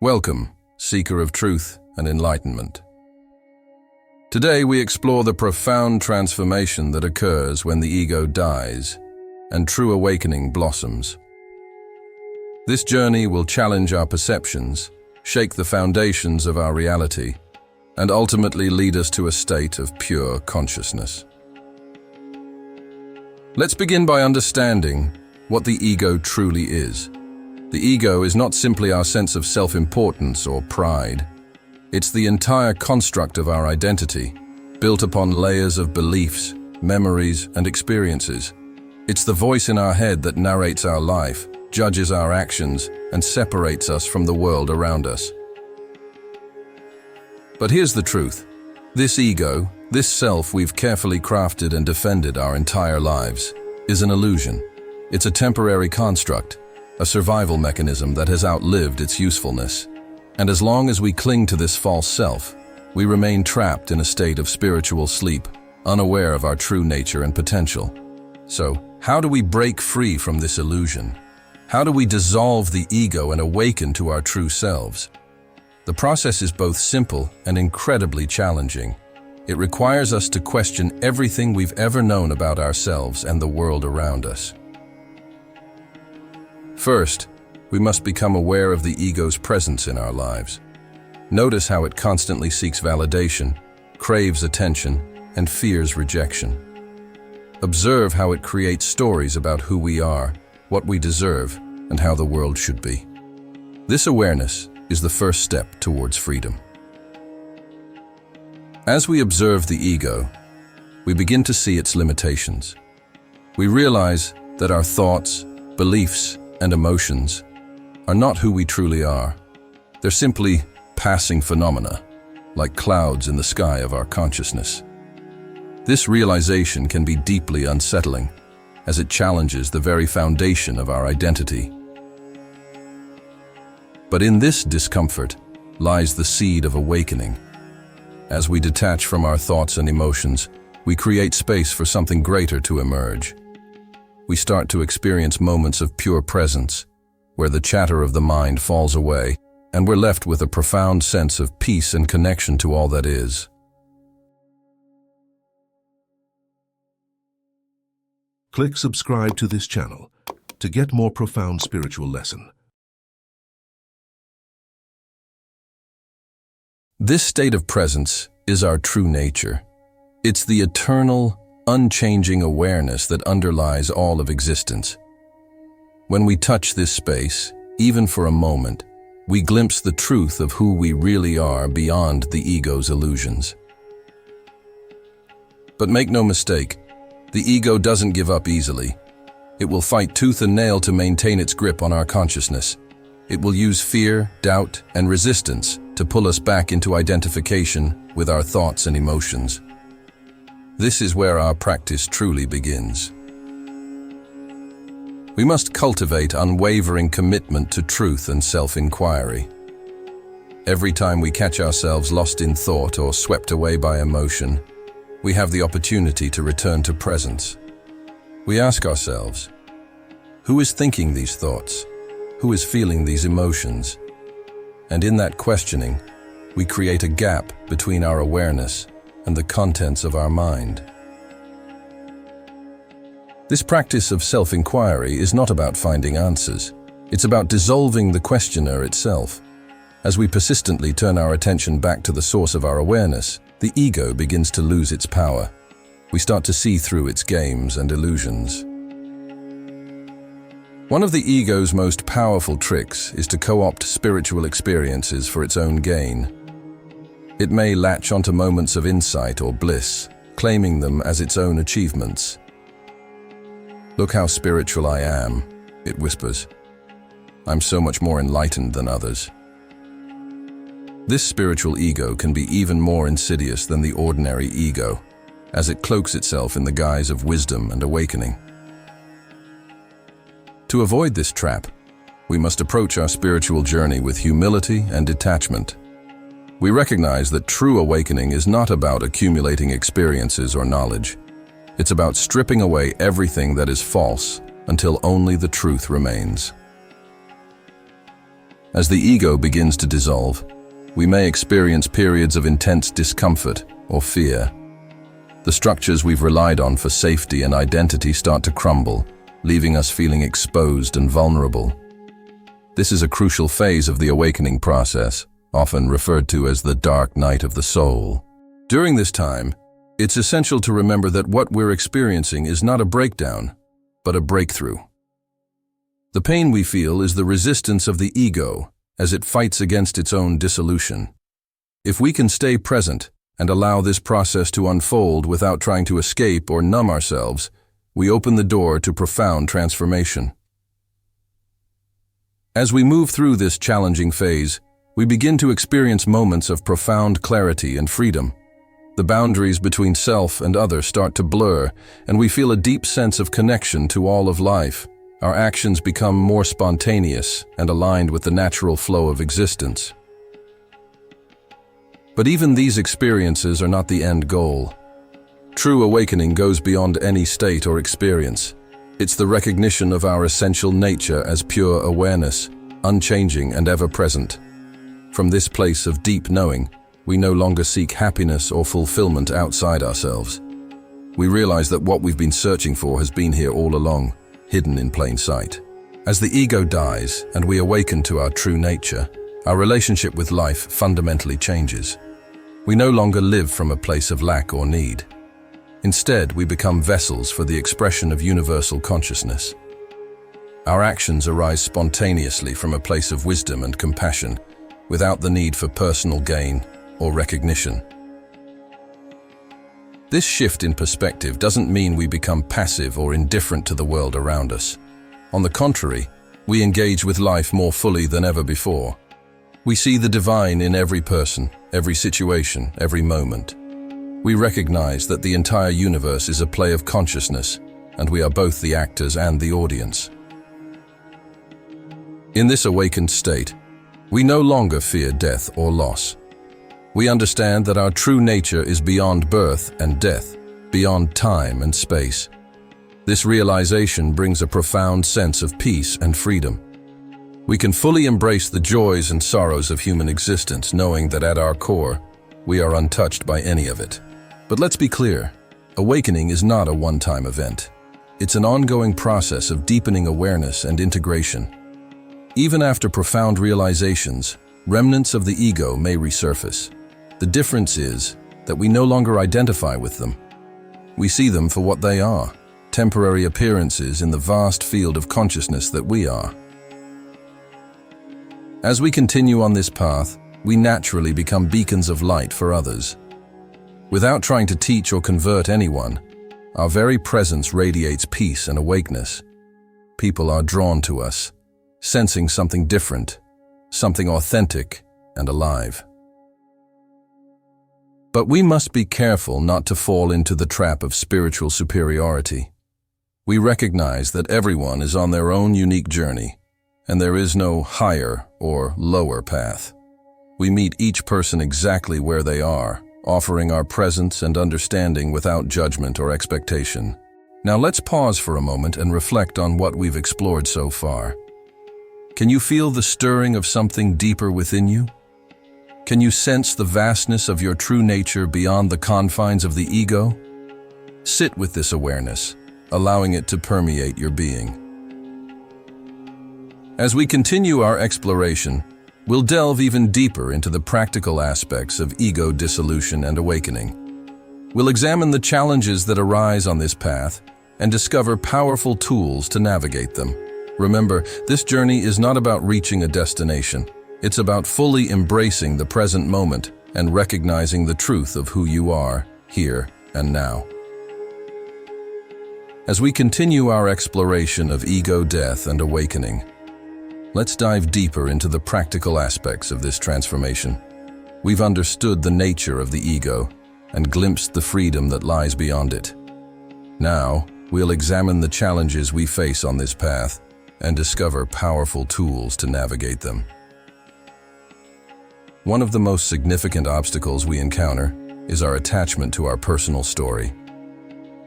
Welcome, seeker of truth and enlightenment. Today we explore the profound transformation that occurs when the ego dies and true awakening blossoms. This journey will challenge our perceptions, shake the foundations of our reality, and ultimately lead us to a state of pure consciousness. Let's begin by understanding what the ego truly is. The ego is not simply our sense of self-importance or pride. It's the entire construct of our identity, built upon layers of beliefs, memories, and experiences. It's the voice in our head that narrates our life, judges our actions, and separates us from the world around us. But here's the truth. This ego, this self we've carefully crafted and defended our entire lives, is an illusion. It's a temporary construct, a survival mechanism that has outlived its usefulness. And as long as we cling to this false self, we remain trapped in a state of spiritual sleep, unaware of our true nature and potential. So, how do we break free from this illusion? How do we dissolve the ego and awaken to our true selves? The process is both simple and incredibly challenging. It requires us to question everything we've ever known about ourselves and the world around us. First, we must become aware of the ego's presence in our lives. Notice how it constantly seeks validation, craves attention, and fears rejection. Observe how it creates stories about who we are, what we deserve, and how the world should be. This awareness is the first step towards freedom. As we observe the ego, we begin to see its limitations. We realize that our thoughts, beliefs, and emotions are not who we truly are. They're simply passing phenomena, like clouds in the sky of our consciousness. This realization can be deeply unsettling, as it challenges the very foundation of our identity. But in this discomfort lies the seed of awakening. As we detach from our thoughts and emotions, we create space for something greater to emerge. We start to experience moments of pure presence, where the chatter of the mind falls away, and we're left with a profound sense of peace and connection to all that is. Click subscribe to this channel to get more profound spiritual lesson. This state of presence is our true nature. It's the eternal, unchanging awareness that underlies all of existence. When we touch this space, even for a moment, we glimpse the truth of who we really are beyond the ego's illusions. But make no mistake, the ego doesn't give up easily. It will fight tooth and nail to maintain its grip on our consciousness. It will use fear, doubt, and resistance to pull us back into identification with our thoughts and emotions. This is where our practice truly begins. We must cultivate unwavering commitment to truth and self-inquiry. Every time we catch ourselves lost in thought or swept away by emotion, we have the opportunity to return to presence. We ask ourselves, who is thinking these thoughts? Who is feeling these emotions? And in that questioning, we create a gap between our awareness and the contents of our mind. This practice of self-inquiry is not about finding answers. It's about dissolving the questioner itself. As we persistently turn our attention back to the source of our awareness, the ego begins to lose its power. We start to see through its games and illusions. One of the ego's most powerful tricks is to co-opt spiritual experiences for its own gain. It may latch onto moments of insight or bliss, claiming them as its own achievements. "Look how spiritual I am," it whispers. "I'm so much more enlightened than others." This spiritual ego can be even more insidious than the ordinary ego, as it cloaks itself in the guise of wisdom and awakening. To avoid this trap, we must approach our spiritual journey with humility and detachment. We recognize that true awakening is not about accumulating experiences or knowledge. It's about stripping away everything that is false until only the truth remains. As the ego begins to dissolve, we may experience periods of intense discomfort or fear. The structures we've relied on for safety and identity start to crumble, leaving us feeling exposed and vulnerable. This is a crucial phase of the awakening process, often referred to as the dark night of the soul. During this time, it's essential to remember that what we're experiencing is not a breakdown, but a breakthrough. The pain we feel is the resistance of the ego as it fights against its own dissolution. If we can stay present and allow this process to unfold without trying to escape or numb ourselves, we open the door to profound transformation. As we move through this challenging phase, we begin to experience moments of profound clarity and freedom. The boundaries between self and other start to blur, and we feel a deep sense of connection to all of life. Our actions become more spontaneous and aligned with the natural flow of existence. But even these experiences are not the end goal. True awakening goes beyond any state or experience. It's the recognition of our essential nature as pure awareness, unchanging and ever-present. From this place of deep knowing, we no longer seek happiness or fulfillment outside ourselves. We realize that what we've been searching for has been here all along, hidden in plain sight. As the ego dies and we awaken to our true nature, our relationship with life fundamentally changes. We no longer live from a place of lack or need. Instead, we become vessels for the expression of universal consciousness. Our actions arise spontaneously from a place of wisdom and compassion, without the need for personal gain or recognition. This shift in perspective doesn't mean we become passive or indifferent to the world around us. On the contrary, we engage with life more fully than ever before. We see the divine in every person, every situation, every moment. We recognize that the entire universe is a play of consciousness, and we are both the actors and the audience. In this awakened state, we no longer fear death or loss. We understand that our true nature is beyond birth and death, beyond time and space. This realization brings a profound sense of peace and freedom. We can fully embrace the joys and sorrows of human existence, knowing that at our core, we are untouched by any of it. But let's be clear, awakening is not a one-time event. It's an ongoing process of deepening awareness and integration. Even after profound realizations, remnants of the ego may resurface. The difference is that we no longer identify with them. We see them for what they are, temporary appearances in the vast field of consciousness that we are. As we continue on this path, we naturally become beacons of light for others. Without trying to teach or convert anyone, our very presence radiates peace and awakeness. People are drawn to us, sensing something different, something authentic and alive. But we must be careful not to fall into the trap of spiritual superiority. We recognize that everyone is on their own unique journey, and there is no higher or lower path. We meet each person exactly where they are, offering our presence and understanding without judgment or expectation. Now let's pause for a moment and reflect on what we've explored so far. Can you feel the stirring of something deeper within you? Can you sense the vastness of your true nature beyond the confines of the ego? Sit with this awareness, allowing it to permeate your being. As we continue our exploration, we'll delve even deeper into the practical aspects of ego dissolution and awakening. We'll examine the challenges that arise on this path and discover powerful tools to navigate them. Remember, this journey is not about reaching a destination. It's about fully embracing the present moment and recognizing the truth of who you are, here and now. As we continue our exploration of ego death and awakening, let's dive deeper into the practical aspects of this transformation. We've understood the nature of the ego and glimpsed the freedom that lies beyond it. Now, we'll examine the challenges we face on this path and discover powerful tools to navigate them. One of the most significant obstacles we encounter is our attachment to our personal story.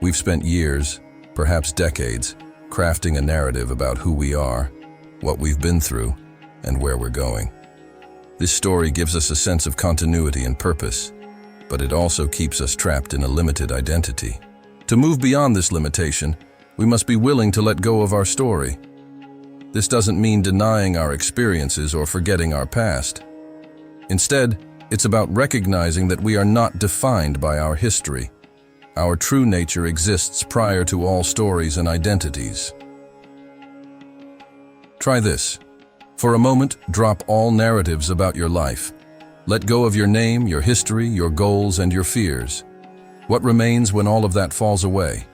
We've spent years, perhaps decades, crafting a narrative about who we are, what we've been through, and where we're going. This story gives us a sense of continuity and purpose, but it also keeps us trapped in a limited identity. To move beyond this limitation, we must be willing to let go of our story. This doesn't mean denying our experiences or forgetting our past. Instead, it's about recognizing that we are not defined by our history. Our true nature exists prior to all stories and identities. Try this. For a moment, drop all narratives about your life. Let go of your name, your history, your goals, and your fears. What remains when all of that falls away?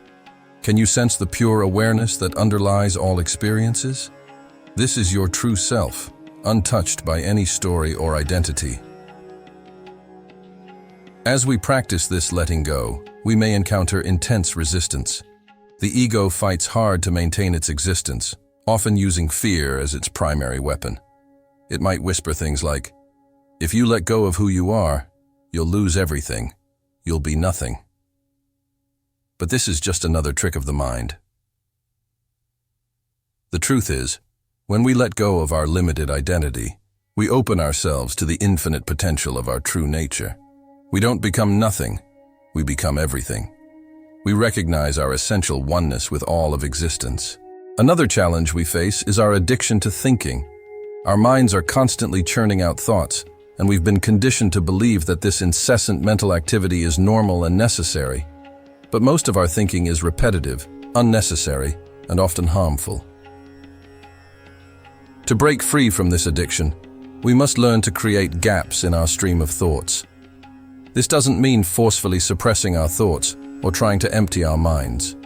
Can you sense the pure awareness that underlies all experiences? This is your true self, untouched by any story or identity. As we practice this letting go, we may encounter intense resistance. The ego fights hard to maintain its existence, often using fear as its primary weapon. It might whisper things like, "If you let go of who you are, you'll lose everything. You'll be nothing." But this is just another trick of the mind. The truth is, when we let go of our limited identity, we open ourselves to the infinite potential of our true nature. We don't become nothing, we become everything. We recognize our essential oneness with all of existence. Another challenge we face is our addiction to thinking. Our minds are constantly churning out thoughts, and we've been conditioned to believe that this incessant mental activity is normal and necessary. But most of our thinking is repetitive, unnecessary, and often harmful. To break free from this addiction, we must learn to create gaps in our stream of thoughts. This doesn't mean forcefully suppressing our thoughts or trying to empty our minds.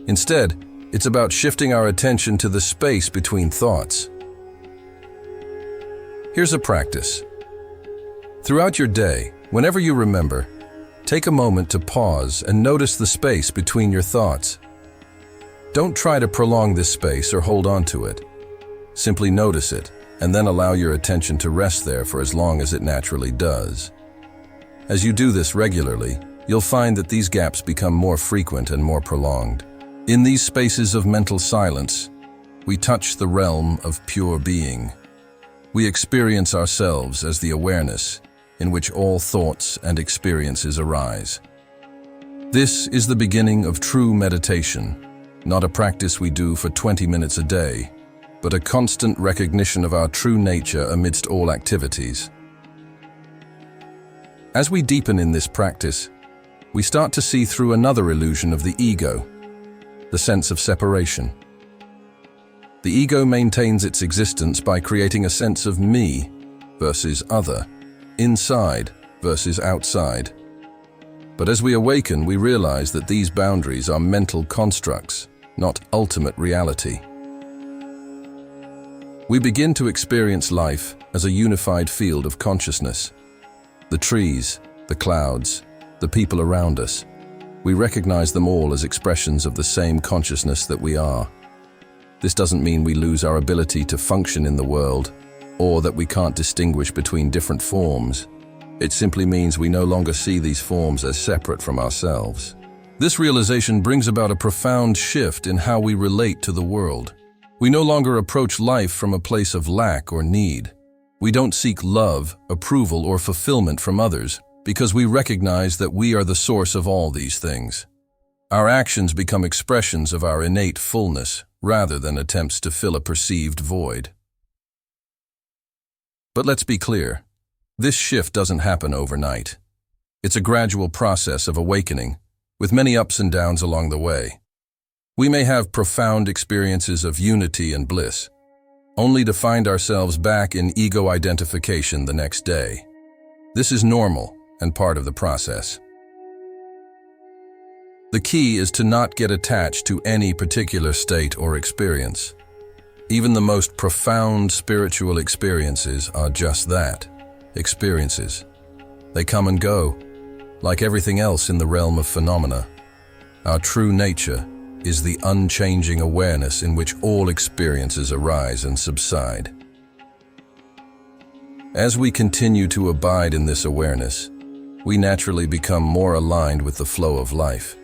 Instead, it's about shifting our attention to the space between thoughts. Here's a practice. Throughout your day, whenever you remember, take a moment to pause and notice the space between your thoughts. Don't try to prolong this space or hold on to it. Simply notice it, and then allow your attention to rest there for as long as it naturally does. As you do this regularly, you'll find that these gaps become more frequent and more prolonged. In these spaces of mental silence, we touch the realm of pure being. We experience ourselves as the awareness in which all thoughts and experiences arise. This is the beginning of true meditation, not a practice we do for 20 minutes a day, but a constant recognition of our true nature amidst all activities. As we deepen in this practice, we start to see through another illusion of the ego, the sense of separation. The ego maintains its existence by creating a sense of me versus other, inside versus outside. But as we awaken, we realize that these boundaries are mental constructs, not ultimate reality. We begin to experience life as a unified field of consciousness. The trees, the clouds, the people around us, we recognize them all as expressions of the same consciousness that we are. This doesn't mean we lose our ability to function in the world, or that we can't distinguish between different forms. It simply means we no longer see these forms as separate from ourselves. This realization brings about a profound shift in how we relate to the world. We no longer approach life from a place of lack or need. We don't seek love, approval, or fulfillment from others because we recognize that we are the source of all these things. Our actions become expressions of our innate fullness rather than attempts to fill a perceived void. But let's be clear, this shift doesn't happen overnight. It's a gradual process of awakening, with many ups and downs along the way. We may have profound experiences of unity and bliss, only to find ourselves back in ego identification the next day. This is normal and part of the process. The key is to not get attached to any particular state or experience. Even the most profound spiritual experiences are just that, experiences. They come and go, like everything else in the realm of phenomena. Our true nature is the unchanging awareness in which all experiences arise and subside. As we continue to abide in this awareness, we naturally become more aligned with the flow of life.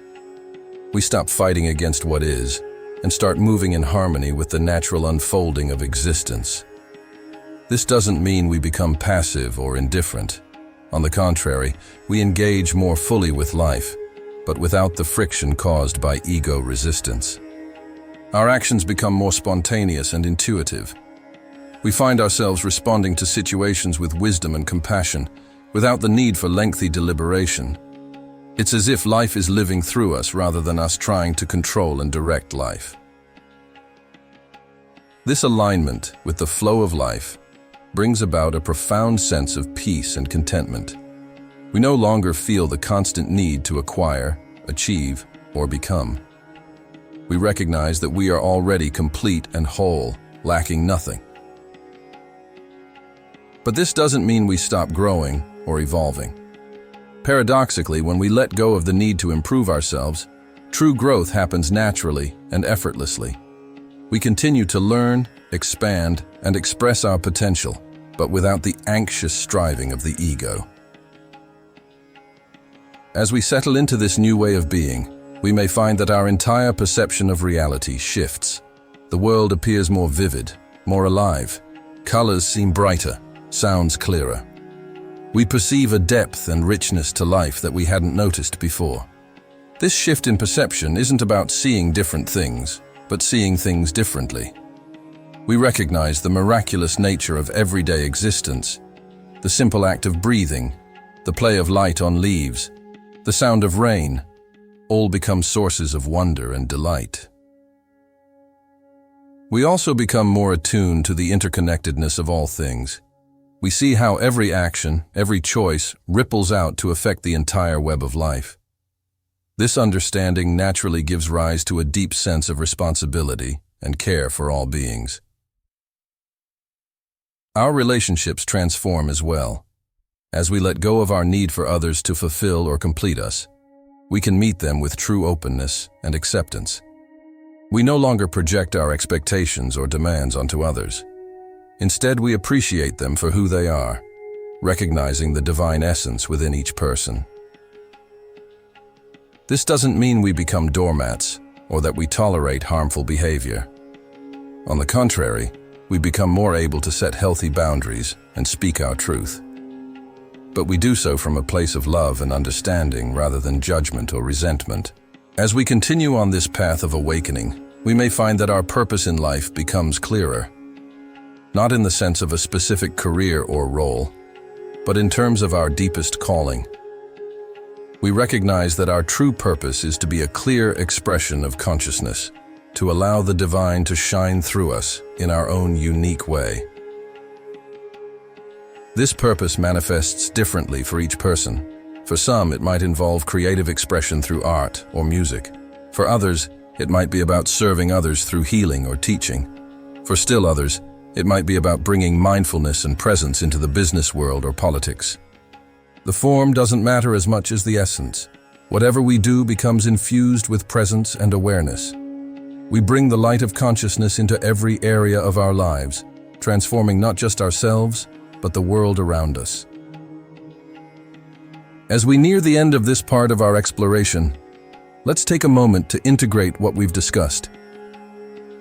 We stop fighting against what is and start moving in harmony with the natural unfolding of existence. This doesn't mean we become passive or indifferent. On the contrary, we engage more fully with life, but without the friction caused by ego resistance. Our actions become more spontaneous and intuitive. We find ourselves responding to situations with wisdom and compassion, without the need for lengthy deliberation. It's as if life is living through us rather than us trying to control and direct life. This alignment with the flow of life brings about a profound sense of peace and contentment. We no longer feel the constant need to acquire, achieve, or become. We recognize that we are already complete and whole, lacking nothing. But this doesn't mean we stop growing or evolving. Paradoxically, when we let go of the need to improve ourselves, true growth happens naturally and effortlessly. We continue to learn, expand, and express our potential, but without the anxious striving of the ego. As we settle into this new way of being, we may find that our entire perception of reality shifts. The world appears more vivid, more alive. Colors seem brighter, sounds clearer. We perceive a depth and richness to life that we hadn't noticed before. This shift in perception isn't about seeing different things, but seeing things differently. We recognize the miraculous nature of everyday existence, the simple act of breathing, the play of light on leaves, the sound of rain, all become sources of wonder and delight. We also become more attuned to the interconnectedness of all things. We see how every action, every choice, ripples out to affect the entire web of life. This understanding naturally gives rise to a deep sense of responsibility and care for all beings. Our relationships transform as well. As we let go of our need for others to fulfill or complete us, we can meet them with true openness and acceptance. We no longer project our expectations or demands onto others. Instead, we appreciate them for who they are, recognizing the divine essence within each person. This doesn't mean we become doormats or that we tolerate harmful behavior. On the contrary, we become more able to set healthy boundaries and speak our truth. But we do so from a place of love and understanding rather than judgment or resentment. As we continue on this path of awakening, we may find that our purpose in life becomes clearer. Not in the sense of a specific career or role, but in terms of our deepest calling. We recognize that our true purpose is to be a clear expression of consciousness, to allow the divine to shine through us in our own unique way. This purpose manifests differently for each person. For some, it might involve creative expression through art or music. For others, it might be about serving others through healing or teaching. For still others, it might be about bringing mindfulness and presence into the business world or politics. The form doesn't matter as much as the essence. Whatever we do becomes infused with presence and awareness. We bring the light of consciousness into every area of our lives, transforming not just ourselves, but the world around us. As we near the end of this part of our exploration, let's take a moment to integrate what we've discussed.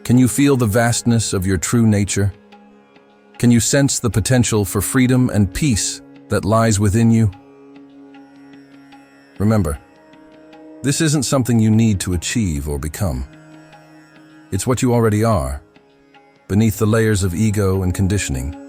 Can you feel the vastness of your true nature? Can you sense the potential for freedom and peace that lies within you? Remember, this isn't something you need to achieve or become. It's what you already are, beneath the layers of ego and conditioning.